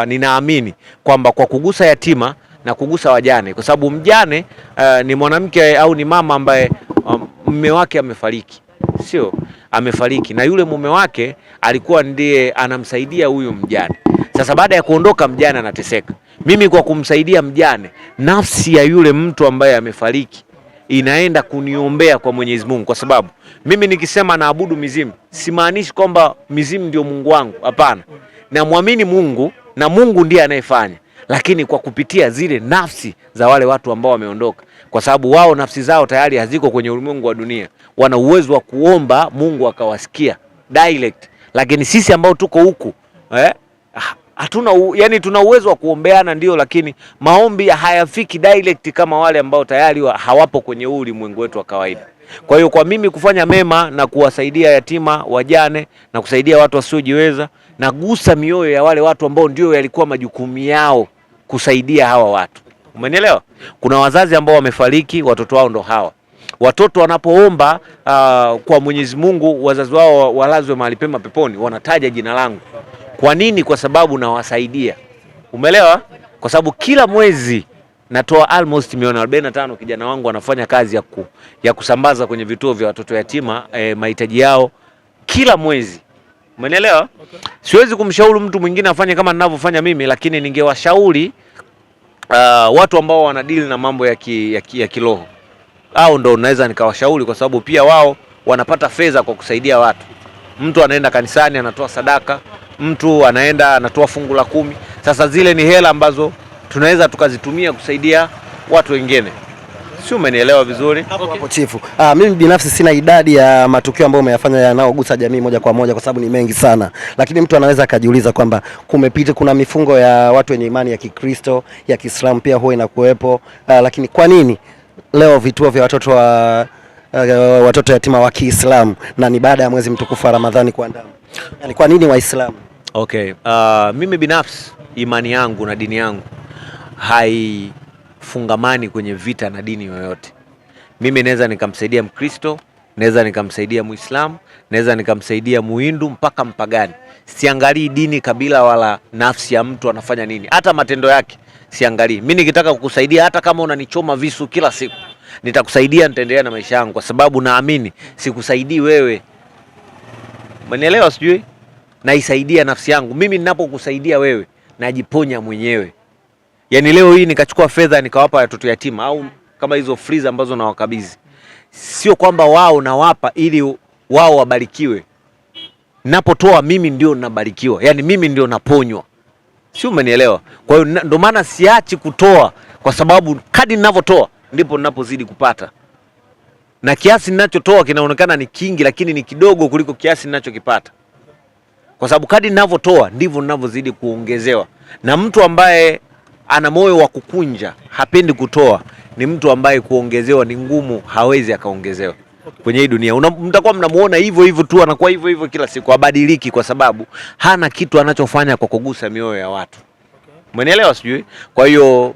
Ninaamini kwamba kwa kugusa yatima na kugusa wajane, kwa sababu mjane ni mwanamke au ni mama ambaye mume wake amefariki, sio amefariki, na yule mume wake alikuwa ndiye anamsaidia huyu mjane. Sasa baada ya kuondoka mjane anateseka. Mimi kwa kumsaidia mjane, nafsi ya yule mtu ambaye amefariki inaenda kuniombea kwa Mwenyezi Mungu, kwa sababu mimi nikisema naabudu mizimu simaanishi kwamba mizimu ndio Mungu wangu, hapana. Namwamini Mungu na Mungu ndiye anayefanya, lakini kwa kupitia zile nafsi za wale watu ambao wameondoka, kwa sababu wao nafsi zao tayari haziko kwenye ulimwengu wa dunia, wana uwezo wa kuomba Mungu akawasikia direct. Lakini sisi ambao tuko huku hatuna, yani tuna uwezo wa kuombeana ndio, lakini maombi hayafiki direct kama wale ambao tayari hawapo kwenye ulimwengu wetu wa kawaida. Kwa hiyo kwa mimi kufanya mema na kuwasaidia yatima, wajane na kusaidia watu wasiojiweza, na gusa mioyo ya wale watu ambao ndio yalikuwa majukumu yao kusaidia hawa watu. Umenielewa? Kuna wazazi ambao wamefariki, watoto wao ndo hawa. Watoto wanapoomba kwa Mwenyezi Mungu wazazi wao walazwe mahali pema peponi, wanataja jina langu. Kwa nini? Kwa sababu nawasaidia. Umeelewa? Kwa sababu kila mwezi natoa almost milioni 45. Kijana wangu anafanya kazi ya kusambaza kwenye vituo vya watoto yatima mahitaji yao kila mwezi. Umeelewa? Okay. Siwezi kumshauri mtu mwingine afanye kama ninavyofanya mimi, lakini ningewashauri watu ambao wanadili na mambo ya kiroho. Au ndo naweza nikawashauri, kwa sababu pia wao wanapata fedha kwa kusaidia watu. Mtu anaenda kanisani anatoa sadaka, mtu anaenda anatoa fungu la 10. Sasa zile ni hela ambazo tunaweza tukazitumia kusaidia watu wengine. Sio, umenielewa vizuri? Hapo chifu. Mimi binafsi sina idadi ya matukio ambayo umeyafanya yanayogusa jamii moja kwa moja, kwa sababu ni mengi sana. Lakini mtu anaweza akajiuliza kwamba kuna mifungo ya watu wenye imani ya Kikristo, ya Kiislamu pia huwa inakuwepo. Lakini kwa nini leo vituo vya watoto yatima wa Kiislamu na ni baada ya mwezi mtukufu wa Ramadhani kuandama? Yaani kwa nini Waislamu? Okay. Mimi binafsi imani yangu na dini yangu haifungamani kwenye vita na dini yoyote. Mimi naweza nikamsaidia Mkristo, naweza nikamsaidia Muislamu, naweza nikamsaidia Muhindu mpaka mpagani. Siangalii dini, kabila wala nafsi ya mtu anafanya nini, hata matendo yake siangalii. Mimi nikitaka kukusaidia, hata kama unanichoma visu kila siku, nitakusaidia, nitaendelea na maisha yangu, kwa sababu naamini sikusaidii wewe. Umenielewa sijui? Naisaidia nafsi yangu. Mimi ninapokusaidia wewe najiponya mwenyewe. Yaani leo hii nikachukua fedha nikawapa watoto yatima, au kama hizo freezer ambazo nawakabidhi, sio kwamba wao nawapa ili wao wabarikiwe. Napotoa mimi ndio nabarikiwa, yaani mimi ndio naponywa. Sio, umenielewa? Kwa hiyo ndio maana siachi kutoa, kwa sababu kadri ninavyotoa ndipo ninapozidi kupata. Na kiasi ninachotoa kinaonekana ni kingi, lakini ni kidogo kuliko kiasi ninachokipata. Kwa sababu kadri ninavyotoa ndivyo ninavyozidi kuongezewa. Na mtu ambaye ana moyo wa kukunja, hapendi kutoa, ni mtu ambaye kuongezewa ni ngumu, hawezi akaongezewa. Kwenye hii dunia mtakuwa mnamuona hivyo hivyo tu, anakuwa hivyo hivyo kila siku, habadiliki, kwa sababu hana kitu anachofanya kwa kugusa mioyo ya watu. Umenielewa sijui? Kwa hiyo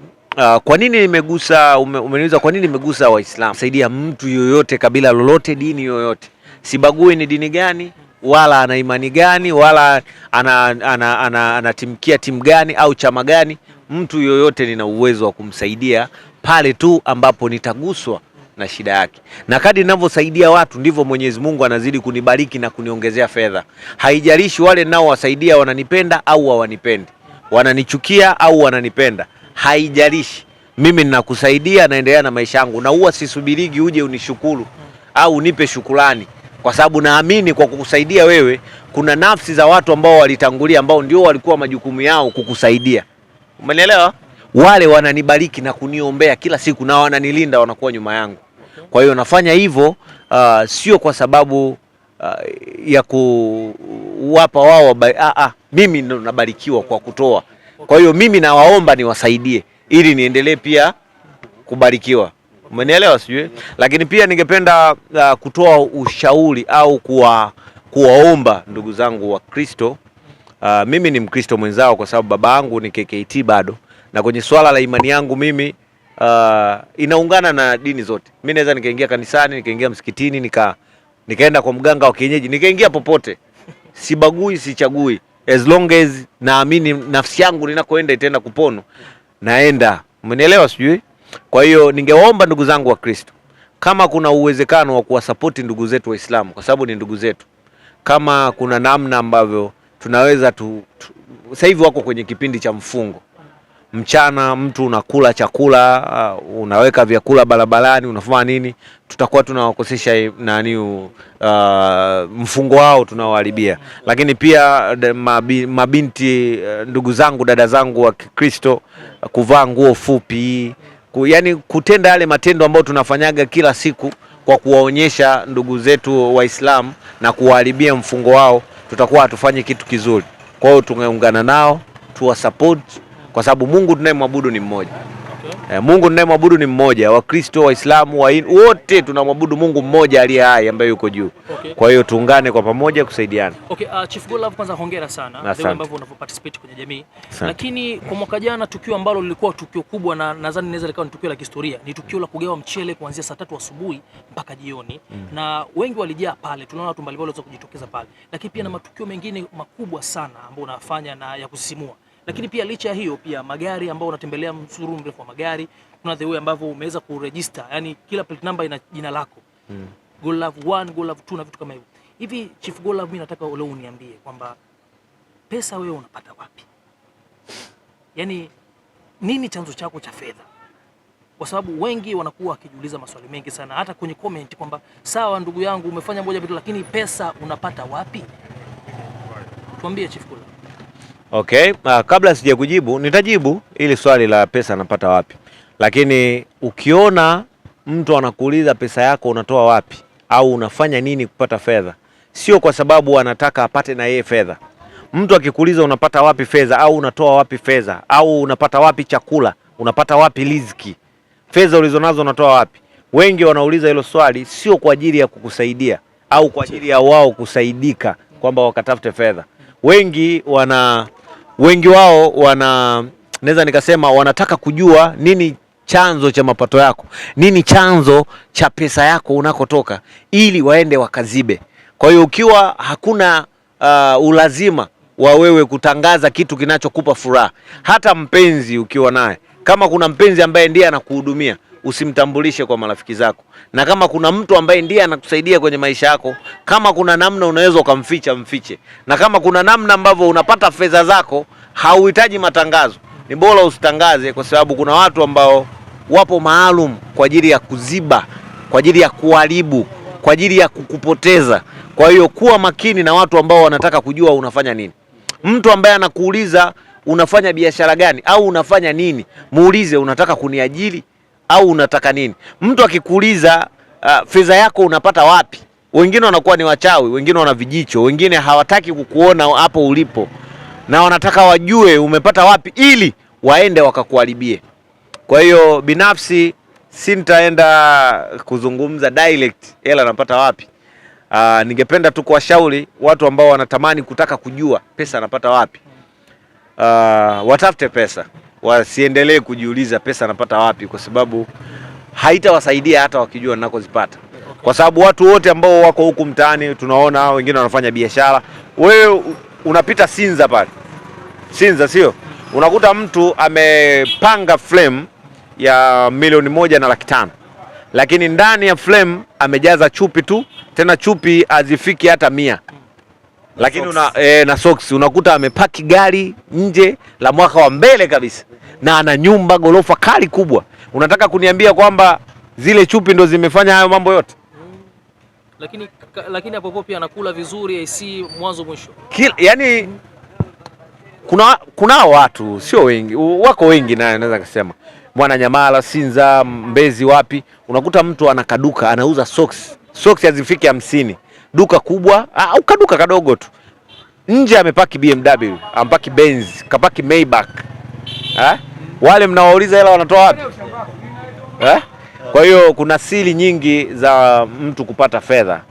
kwa nini nimegusa, umeniuliza kwa nini nimegusa Waislamu? Saidia mtu yoyote, kabila lolote, dini yoyote. Sibagui ni dini gani, wala ana imani gani, wala anatimkia timu gani au chama gani. Mtu yoyote nina uwezo wa kumsaidia pale tu ambapo nitaguswa na shida yake. Na kadri ninavyosaidia watu ndivyo Mwenyezi Mungu anazidi kunibariki na kuniongezea fedha. Haijalishi wale nao wasaidia wananipenda au hawanipendi, wananichukia au wananipenda, haijalishi. Mimi ninakusaidia, naendelea na maisha yangu, na huwa sisubirigi uje unishukuru au unipe shukrani, kwa sababu naamini kwa kukusaidia wewe kuna nafsi za watu ambao walitangulia, ambao ndio walikuwa majukumu yao kukusaidia. Umenielewa? Wale wananibariki na kuniombea kila siku na wananilinda, wanakuwa nyuma yangu. Kwa hiyo nafanya hivyo sio kwa sababu ya kuwapa wao mimi ndo nabarikiwa kwa kutoa. Kwa hiyo mimi nawaomba niwasaidie ili niendelee pia kubarikiwa. Umenielewa sijui? Lakini pia ningependa kutoa ushauri au kuwaomba ndugu zangu wa Kristo. Mimi ni Mkristo mwenzao, kwa sababu baba yangu ni KKT bado, na kwenye swala la imani yangu mimi inaungana na dini zote. Mimi naweza nikaingia kanisani, nikaingia msikitini, nikaenda kwa mganga wa kienyeji, nikaingia popote. Sibagui, sichagui. as long as naamini nafsi yangu ninakoenda itaenda kupono, naenda. Umenielewa sijui? Kwa hiyo ningewaomba ndugu zangu wa Kristo, kama kuna uwezekano wa kuwasapoti ndugu zetu Waislamu, kwa sababu ni ndugu zetu, kama kuna namna ambavyo tunaweza sasa hivi wako kwenye kipindi cha mfungo, mchana mtu unakula chakula, unaweka vyakula barabarani, unafanya nini, tutakuwa tunawakosesha mfungo wao tunaoharibia. Lakini pia mabinti, ndugu zangu, dada zangu wa Kristo, kuvaa nguo fupi, yani kutenda yale matendo ambayo tunafanyaga kila siku kwa kuwaonyesha ndugu zetu Waislamu na kuwaharibia mfungo wao, tutakuwa hatufanyi kitu kizuri. Kwa hiyo tungeungana nao, tuwasupport, kwa sababu Mungu tunayemwabudu ni mmoja. Okay. Mungu tunayemwabudu ni mmoja. Wakristo, Waislamu, wote tunamwabudu Mungu mmoja aliye hai ambaye yuko juu. Okay. Kwa hiyo tuungane kwa pamoja kusaidiana. Okay, Chief Godlove, kwanza hongera sana kwa ambavyo unavyoparticipate kwenye jamii. Lakini kwa mwaka jana tukio ambalo lilikuwa tukio kubwa na nadhani inaweza likawa ni tukio la kihistoria, ni tukio la kugawa mchele kuanzia saa 3 asubuhi mpaka jioni. Na wengi walijaa pale, tunaona watu mbalimbali waliweza kujitokeza pale. Lakini pia na matukio mengine makubwa sana ambayo unafanya na ya kusisimua. Lakini pia licha ya hiyo pia magari ambao unatembelea msururu mrefu wa magari, kuna the way ambavyo umeweza kuregister, yani kila plate number ina jina lako. Godlove 1, Godlove 2 na vitu kama hivyo. Hivi Chief Godlove, mimi nataka leo uniambie kwamba pesa wewe unapata wapi? Yani nini chanzo chako cha fedha? Kwa sababu wengi wanakuwa wakijiuliza maswali mengi sana hata kwenye comment kwamba sawa ndugu yangu umefanya moja vitu, lakini pesa unapata wapi? Tuambie Chief Godlove. Okay, kabla sija kujibu, nitajibu ili swali la pesa napata wapi. Lakini ukiona mtu anakuuliza pesa yako unatoa wapi au unafanya nini kupata fedha, sio kwa sababu anataka apate na yeye fedha. Mtu akikuuliza unapata wapi fedha au unatoa wapi fedha au unapata wapi chakula, unapata wapi riziki, fedha ulizonazo unatoa wapi, wengi wanauliza hilo swali sio kwa ajili ya kukusaidia au kwa ajili ya wao kusaidika kwamba wakatafute fedha. Wengi wao naweza nikasema wanataka kujua nini chanzo cha mapato yako, nini chanzo cha pesa yako unakotoka, ili waende wakazibe. Kwa hiyo ukiwa hakuna ulazima wa wewe kutangaza kitu kinachokupa furaha, hata mpenzi ukiwa naye, kama kuna mpenzi ambaye ndiye anakuhudumia, usimtambulishe kwa marafiki zako. Na kama kuna mtu ambaye ndiye anakusaidia kwenye maisha yako, kama kuna namna unaweza ukamficha, mfiche. Na kama kuna namna ambavyo unapata fedha zako, hauhitaji matangazo, ni bora usitangaze, kwa sababu kuna watu ambao wapo maalum kwa ajili ya kuziba, kwa ajili ya kuharibu, kwa ajili ya kukupoteza. Kwa hiyo kuwa makini na watu ambao wanataka kujua unafanya nini. Mtu ambaye anakuuliza unafanya biashara gani au unafanya nini, muulize unataka kuniajiri au unataka nini. Mtu akikuuliza fedha yako unapata wapi, wengine wanakuwa ni wachawi, wengine wana vijicho, wengine hawataki kukuona hapo ulipo, na wanataka wajue umepata wapi ili waende wakakuharibie. Kwa hiyo binafsi sintaenda kuzungumza direct hela napata wapi. Ningependa tu kuwashauri watu ambao wanatamani kutaka kujua pesa napata wapi, watafute pesa, wasiendelee kujiuliza pesa napata wapi, kwa sababu haitawasaidia hata wakijua ninakozipata. Kwa sababu watu wote ambao wako huku mtaani tunaona wengine wanafanya biashara. Wewe unapita Sinza pale, Sinza sio, unakuta mtu amepanga frame ya 1,500,000, lakini ndani ya frame amejaza chupi tu, tena chupi hazifiki hata 100. Lakini na socks unakuta amepaki gari nje la mwaka wa mbele kabisa, na ana nyumba gorofa kali kubwa. Unataka kuniambia kwamba zile chupi ndo zimefanya hayo mambo yote? Lakini hapo pia anakula vizuri AC mwanzo mwisho. Yani kuna watu sio wengi, wako wengi na naweza kusema Mwananyamala, Sinza, Mbezi, wapi, unakuta mtu anakaduka anauza socks. Socks hazifiki 50. Duka kubwa au kaduka kadogo tu. Nje amepaki BMW, ampaki Benz, kapaki Maybach. Wale mnawauliza hela wanatoa wapi? Kwa hiyo kuna siri nyingi za mtu kupata fedha.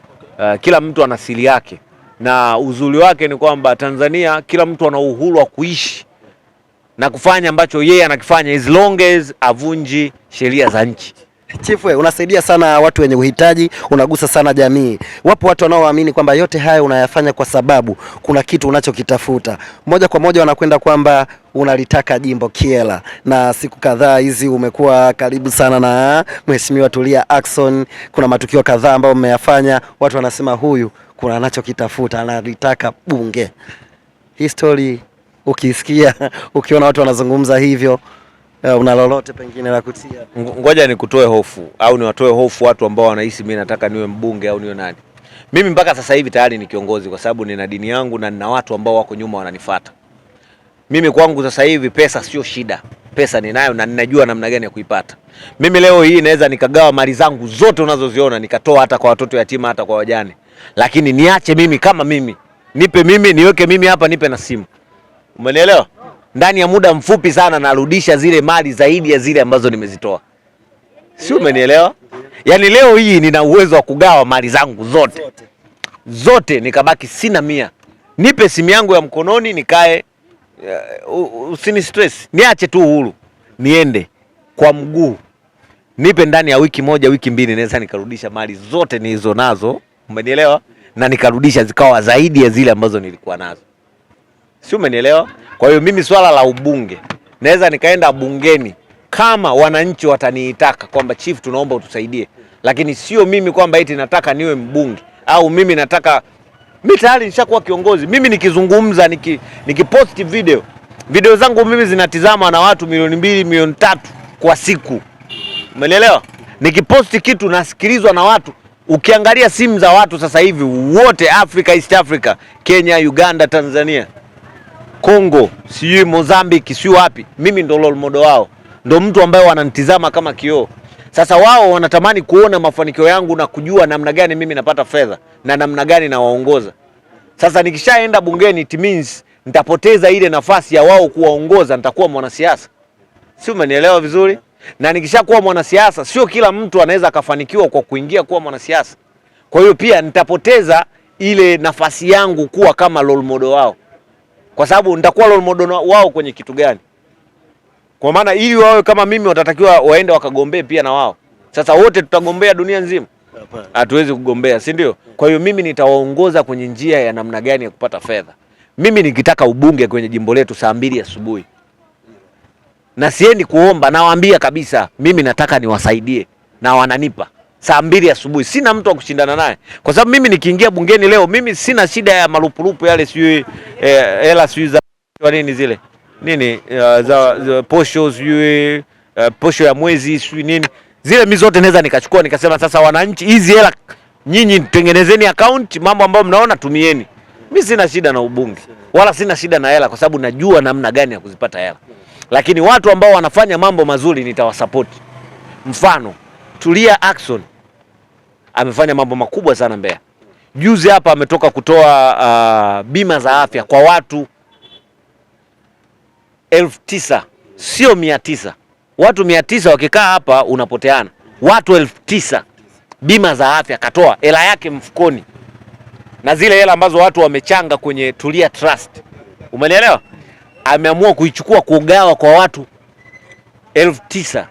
Kila mtu ana siri yake. Na uzuri wake ni kwamba Tanzania kila mtu ana uhuru wa kuishi na kufanya ambacho yeye anakifanya, as long as avunji sheria za nchi. Chief, unasaidia sana watu wenye uhitaji, unagusa sana jamii. Wapo watu wanaoamini kwamba yote haya unayafanya kwa sababu kuna kitu unachokitafuta. Moja kwa moja wanakwenda kwamba unalitaka jimbo Kyela, na siku kadhaa hizi umekuwa karibu sana na Mheshimiwa Tulia Ackson. Kuna matukio kadhaa ambayo mmeyafanya, watu wanasema huyu kuna anachokitafuta, analitaka bunge. History ukisikia, ukiona watu wanazungumza hivyo, una lolote pengine la kutia? Ngoja nikutoe hofu au niwatoe hofu watu ambao wanahisi mimi nataka niwe mbunge au niwe nani. Mimi mpaka sasa hivi tayari ni kiongozi kwa sababu nina dini yangu na nina watu ambao wako nyuma wananifuata. Mimi kwangu sasa hivi pesa sio shida. Pesa ninayo na ninajua namna gani ya kuipata. Mimi leo hii naweza nikagawa mali zangu zote unazoziona nikatoa hata kwa watoto yatima hata kwa wajane. Lakini niache mimi kama mimi. Nipe mimi, niweke mimi hapa, nipe na simu. Umenielewa? Ndani ya muda mfupi sana narudisha zile mali zaidi ya zile ambazo nimezitoa. Si umenielewa? Yaani leo hii nina uwezo wa kugawa mali zangu zote nikabaki sina 100. Nipe simu yangu ya mkononi nikae, usini stress. Niache tu uhuru. Niende kwa mguu. Nipe ndani ya wiki moja, wiki mbili naweza nikarudisha mali zote nilizo nazo. Umenielewa? Na nikarudisha zikawa zaidi ya zile ambazo nilikuwa nazo. Si umenielewa? Kwa hiyo mimi swala la ubunge naweza nikaenda bungeni kama wananchi wataniitaka kwamba chief, tunaomba utusaidie, lakini sio mimi kwamba eti nataka niwe mbunge au mimi nataka. Mimi tayari nishakuwa kiongozi. Mimi nikizungumza, nikipost video zangu mimi zinatizama na watu milioni 2, milioni 3 kwa siku. Umeelewa? Nikipost kitu nasikilizwa na watu. Ukiangalia simu za watu sasa hivi wote Africa, East Africa, Kenya, Uganda, Tanzania, Kongo, sijui Mozambique, sijui wapi, mimi ndo role model wao. Ndo mtu ambaye wananitizama kama kioo. Sasa wao wanatamani kuona mafanikio yangu na kujua namna gani mimi napata fedha na namna gani na waongoza. Sasa nikishaenda bungeni it means nitapoteza ile nafasi ya wao kuwaongoza, nitakuwa mwanasiasa. Si umenielewa vizuri? Na nikishakuwa mwanasiasa, sio kila mtu anaweza akafanikiwa kwa kuingia kuwa mwanasiasa. Kwa hiyo pia nitapoteza ile nafasi yangu kuwa kama role model wao. Kwa sababu nitakuwa role model wao kwenye kitu gani? Kwa maana ili wawe kama mimi watatakiwa waende wakagombee pia na wao. Sasa wote tutagombea dunia nzima? Hatuwezi kugombea, si ndio? Kwa hiyo mimi nitawaongoza kwenye njia ya namna gani ya kupata fedha. Mimi nikitaka ubunge kwenye jimbo letu saa 2 asubuhi. Na siendi kuomba, nawaambia kabisa mimi nataka niwasaidie na wananipa saa 2 asubuhi. Sina mtu wa kushindana naye. Kwa sababu mimi nikiingia bungeni leo, mimi sina shida ya marupurupu yale, sijui hela sijui za nini zile. Nini za posho sijui posho ya mwezi sijui nini. Zile mimi zote naweza nikachukua nikasema sasa wananchi, hizi hela nyinyi tengenezeni account, mambo ambayo mnaona tumieni. Mimi sina shida na ubunge. Wala sina shida na hela kwa sababu najua namna gani ya kuzipata hela. Lakini watu ambao wanafanya mambo mazuri nitawasupport. Mfano, Tulia Ackson amefanya mambo makubwa sana Mbeya. Juzi hapa ametoka kutoa bima za afya kwa watu 9,000, sio 900. Watu 900 wakikaa hapa unapoteana. Watu 9,000 bima za afya katoa, hela yake mfukoni. Na zile hela ambazo watu wamechanga kwenye Tulia Trust. Umeelewa? Ameamua kuichukua kugawa kwa watu 9,000.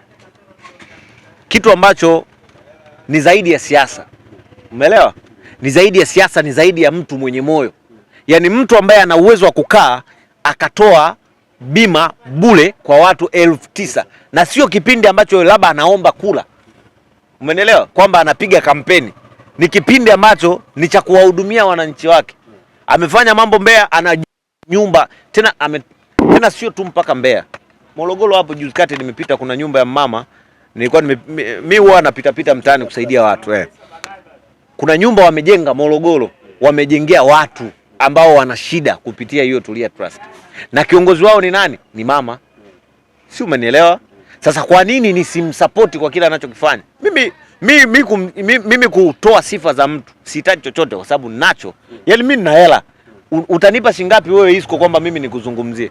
Kitu ambacho ni zaidi ya siasa. Umeelewa? Ni zaidi ya siasa, ni zaidi ya mtu mwenye moyo. Yaani mtu ambaye ana uwezo wa kukaa akatoa bima bure kwa watu 9,000 na sio kipindi ambacho labda anaomba kula. Umeelewa? Kwamba anapiga kampeni. Ni kipindi ambacho ni cha kuwahudumia wananchi wake. Amefanya mambo Mbeya, ana nyumba tena tena sio tu mpaka Mbeya. Morogoro hapo juzi kati nimepita, kuna nyumba ya mama, nilikuwa mimi huwa napita mtaani kusaidia watu Kuna nyumba wamejenga Morogoro, wamejengea watu ambao wana shida kupitia hiyo Tulia Trust. Na kiongozi wao ni nani? Ni mama. Si umenielewa? Sasa kwa nini nisimsupport kwa kila anachokifanya? Mimi kutoa sifa za mtu sihitaji chochote kwa sababu ninacho. Yaani mimi nina hela. Utanipa shingapi wewe Isco kwamba mimi nikuzungumzie?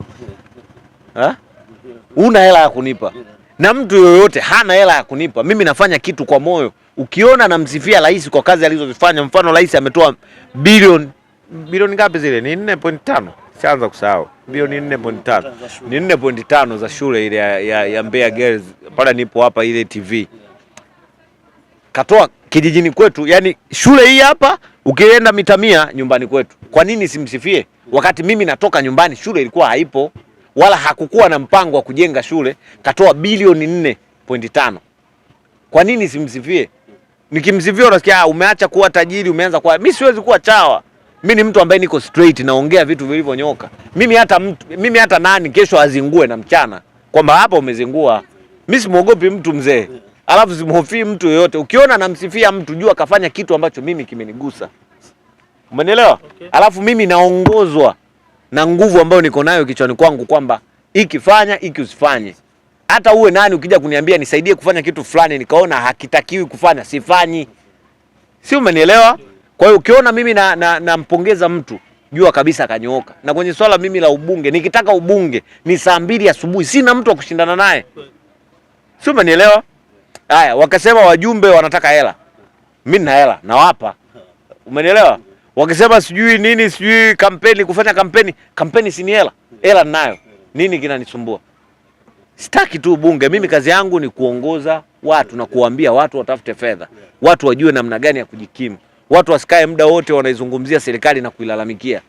Una hela ya kunipa. Na mtu yoyote hana hela ya kunipa. Mimi nafanya kitu kwa moyo. Ukiona namsifia rais kwa kazi alizozifanya, mfano rais ametoa bilioni ngapi zile? Ni 4.5. Sianza kusahau. Bilioni 4.5. Ni 4.5 za shule ile ya Mbeya Girls. Pala nipo hapa ile TV. katoa kijijini kwetu, yani shule hii hapa ukienda mita 100 nyumbani kwetu. Kwa nini simsifie? Wakati mimi natoka nyumbani shule ilikuwa haipo, wala hakukuwa na mpango wa kujenga shule, katoa bilioni 4.5. Kwa nini simsifie? Nikimsifia unasikia umeacha kuwa tajiri, umeanza kuwa. Mimi siwezi kuwa chawa. Mimi ni mtu ambaye niko straight, naongea vitu vilivyonyoka. Mimi hata nani kesho azingue na mchana kwamba hapa umezingua. Mimi simuogopi mtu mzee. Alafu simhofii mtu yoyote. Ukiona namsifia mtu jua kafanya kitu ambacho mimi kimenigusa. Umenielewa? Okay. Alafu mimi naongozwa na nguvu ambayo niko nayo kichwani kwangu kwamba hiki fanya, hiki usifanye. Hata uwe nani ukija kuniambia nisaidie kufanya kitu fulani nikaona hakitakiwi kufanya, sifanyi. Si umenielewa? Kwa hiyo ukiona mimi nampongeza mtu, jua kabisa kanyooka. Na kwenye swala mimi la ubunge, nikitaka ubunge ni saa 2 asubuhi, sina mtu wa kushindana naye. Si umenielewa? Haya, wakasema wajumbe wanataka hela. Mimi nina hela, nawapa. Umenielewa? Wakisema sijui nini, sijui kampeni, kufanya kampeni si ni hela. Hela ninayo. Nini kinanisumbua? Sitaki tu bunge. Mimi kazi yangu ni kuongoza watu na kuambia watu watafute fedha. Watu wajue namna gani ya kujikimu. Watu wasikae muda wote wanaizungumzia serikali na kuilalamikia.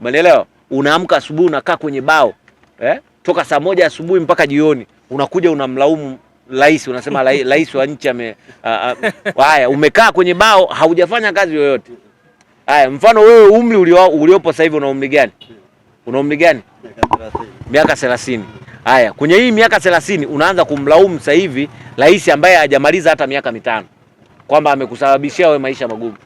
Umeelewa? Unaamka asubuhi unakaa kwenye bao. Toka saa 1 asubuhi mpaka jioni. Unakuja unamlaumu rais, unasema rais wa nchi haya, umekaa kwenye bao haujafanya kazi yoyote. Haya, mfano wewe umri uliopo sasa hivi una umri gani? Una umri gani? Miaka 30. Haya, kwenye hii miaka 30 unaanza kumlaumu sasa hivi rais ambaye hajamaliza hata miaka 5 kwamba amekusababishia wewe maisha magumu.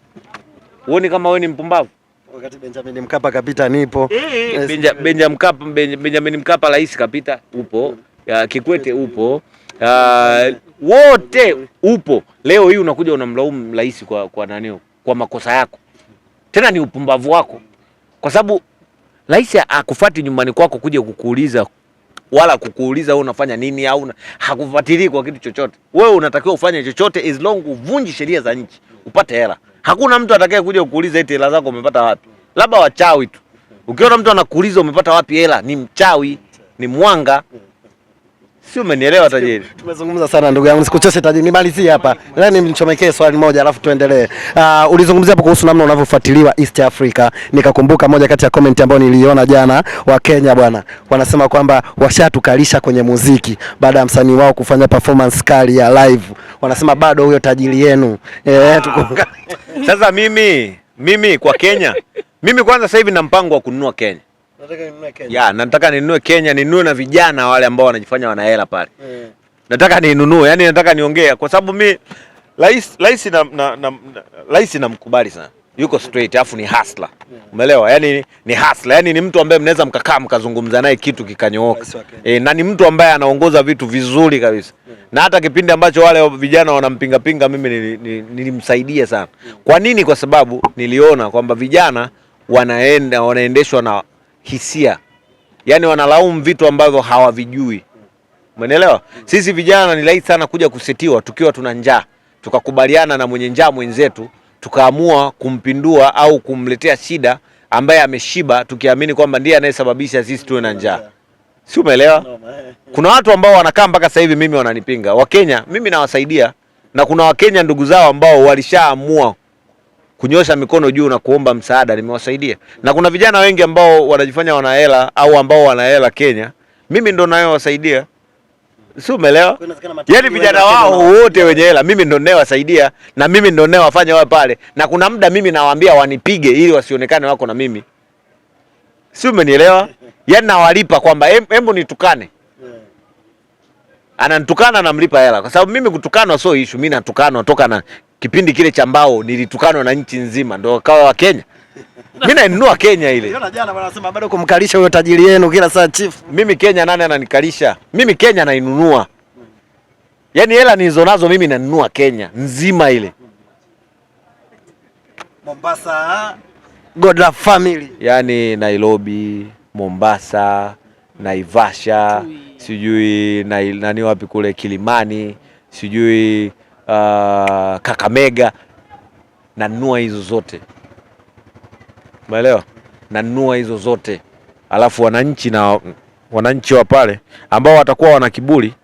Uone kama wewe ni mpumbavu? Wakati Benjamin Mkapa kapita nipo. Benjamin Mkapa rais kapita, upo. Kikwete upo. Wote upo. Leo hii unakuja unamlaumu rais kwa nani? Kwa makosa yako. Tena ni upumbavu wako. Kwa sababu rais akufuati nyumbani kwako kuja kukuuliza wala kukuuliza wewe unafanya nini au hakufuatilii kwa kitu chochote. Wewe unatakiwa ufanye chochote as long uvunji sheria za nchi, upate hela. Hakuna mtu atakaye kuja kukuuliza eti hela zako umepata wapi. Labda wachawi tu. Ukiona mtu anakuuliza umepata wapi hela, ni mchawi, ni mwanga. Sio, umenielewa tajiri? Tumezungumza sana ndugu yangu, sikuchoshe tajiri. Nimalizie hapa. Leo nimchomekee swali moja alafu tuendelee. Ulizungumzia hapo kuhusu namna unavyofuatiliwa East Africa. Nikakumbuka moja kati ya comment ambayo niliona jana wa Kenya bwana. Wanasema kwamba washatukalisha kwenye muziki baada ya msanii wao kufanya performance kali ya live. Wanasema bado huyo tajiri yenu. Sasa mimi kwa Kenya, mimi kwanza sasa hivi na mpango wa kununua Kenya. Nataka ninunue Kenya. Nataka ninunue Kenya, ninunue na vijana wale ambao wanajifanya wana hela pale. Nataka ninunue, yani nataka niongea kwa sababu mimi rais namkubali sana. Yuko straight afu ni hustler. Umeelewa? Yani ni hustler. Yani ni mtu ambaye mnaweza mkakaa mkazungumza naye kitu kikanyooka. Na ni mtu ambaye anaongoza vitu vizuri kabisa. Na hata kipindi ambacho wale vijana wanampinga mimi nilimsaidia sana. Kwa nini? Kwa sababu niliona kwamba vijana wanaendeshwa na hisia. Yani wanalaumu vitu ambavyo hawavijui. Umeelewa? Sisi vijana ni rahisi sana kuja kusetiwa tukiwa tuna njaa. Tukakubaliana na mwenye njaa mwenzetu, tukaamua kumpindua au kumletea shida ambaye ameshiba tukiamini kwamba ndiye anayesababisha sisi tuwe na njaa. Si umeelewa? Kuna watu ambao wanakaa mpaka sasa hivi mimi wananipinga. Wakenya mimi nawasaidia na kuna Wakenya ndugu zao ambao walishaamua kunyosha mikono juu na kuomba msaada, nimewasaidia. Na kuna vijana wengi ambao wanajifanya wana hela au ambao wana hela Kenya, mimi ndo nayowasaidia. Si umeelewa? Yaani vijana wao wote wenye hela mimi ndo ninayowasaidia na mimi ndo ninayowafanya wao pale. Na kuna muda mimi nawaambia wanipige ili wasionekane wako na mimi. Si umenielewa? Yaani nawalipa kwamba hebu nitukane. Ananitukana namlipa hela kwa sababu mimi kutukanwa sio issue. Mimi natukanwa toka na kipindi kile cha mbao nilitukanwa na nchi nzima ndio kawa wa Kenya. Mimi nainunua Kenya ile. Unaona jana wanasema bado kumkalisha huyo tajiri yenu kila saa chief. Mimi Kenya nani ananikalisha? Mimi Kenya nainunua. Yaani hela nilizonazo mimi nanunua Kenya nzima ile. Mombasa, Godla family. Yaani Nairobi, Mombasa, Naivasha, sijui nani wapi kule Kilimani, sijui Kakamega, nanunua hizo zote. Umeelewa? Nanunua hizo zote. Alafu wananchi wa pale ambao watakuwa wana kiburi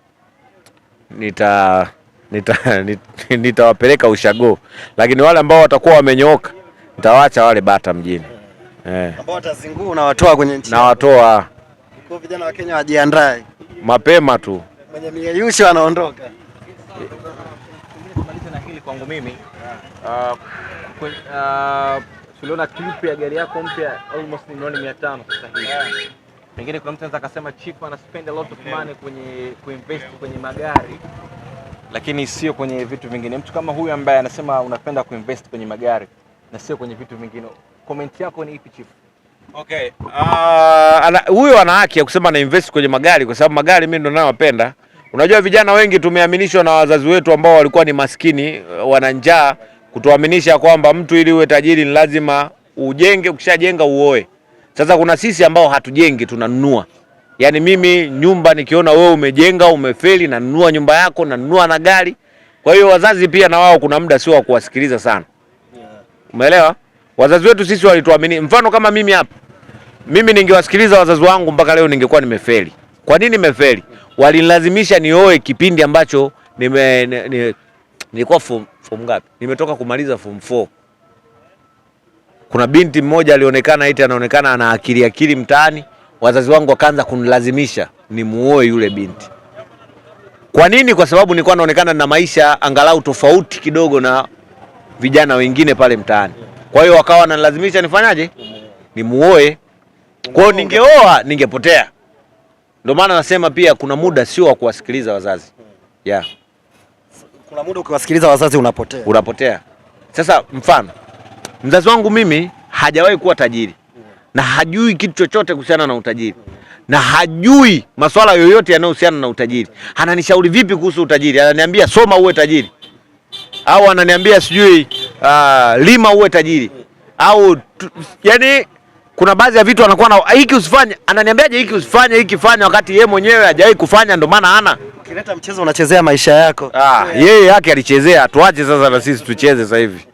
nitawapeleka ushago, lakini wale ambao watakuwa wamenyooka nitawaacha wale bata mjini. Ambao watazingua unawatoa kwenye nchi. Na watoa. Kwa vijana wa Kenya wajiandae Mapema tu. Mwenye mieyusho anaondoka. Kumaliza na hili kwangu mimi. Tuliona clip ya gari yako mpya almost milioni 500 sasa hivi. Pengine kuna mtu anaweza akasema Chief ana spend a lot of money kwenye kuinvest kwenye magari, lakini sio kwenye vitu vingine. Mtu kama huyu ambaye anasema unapenda kuinvest kwenye magari na sio kwenye vitu vingine, comment yako ni ipi Chief? Okay. Huyo ana haki ya kusema na invest kwenye magari kwa sababu magari mimi ndo ninayopenda. Unajua vijana wengi tumeaminishwa na wazazi wetu ambao walikuwa ni maskini, wana njaa, kutuaminisha kwamba mtu ili uwe tajiri ni lazima ujenge, ukishajenga uoe. Sasa kuna sisi ambao hatujengi, tunanunua. Yaani mimi nyumba nikiona wewe umejenga, umefeli, nanunua nyumba yako, nanunua na gari. Kwa hiyo wazazi pia na wao kuna muda sio wa kuwasikiliza sana. Umeelewa? Wazazi wetu sisi walituamini. Mfano kama mimi hapa. Mimi ningewasikiliza wazazi wangu mpaka leo ningekuwa nimefeli. Kwa nini nimefeli? Walinilazimisha nioe kipindi ambacho nilikuwa form ngapi? Nimetoka kumaliza form 4. Kuna binti mmoja alionekana anaonekana ana akili mtaani, wazazi wangu wakaanza kunilazimisha nimuoe yule binti. Kwa nini? Kwa sababu nilikuwa naonekana na maisha angalau tofauti kidogo na vijana wengine pale mtaani. Kwa hiyo wakawa wananilazimisha nifanyaje? Nimuoe. Kwa hiyo ningeoa ningepotea. Ndio maana nasema pia kuna muda sio wa kuwasikiliza wazazi. Yeah. Kuna muda ukiwasikiliza wazazi unapotea. Sasa mfano mzazi wangu mimi hajawahi kuwa tajiri na hajui kitu chochote kuhusiana na utajiri na hajui masuala yoyote yanayohusiana na utajiri. Ananishauri vipi kuhusu utajiri? Ananiambia soma uwe tajiri, au ananiambia sijui lima uwe tajiri, au yani kuna baadhi ya vitu anakuwa na hiki usifanye, ananiambiaje hiki usifanye, hiki fanya, wakati yeye mwenyewe hajawahi kufanya. Ndio maana hana. Ukileta mchezo unachezea maisha yako. Yeye yake alichezea, tuache sasa na sisi tucheze sasa hivi.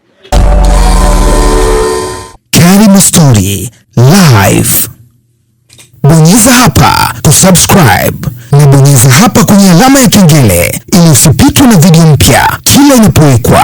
Karimu Story Live. Bonyeza hapa kusubscribe na bonyeza hapa kwenye alama ya kengele ili usipitwe na video mpya kila inapowekwa.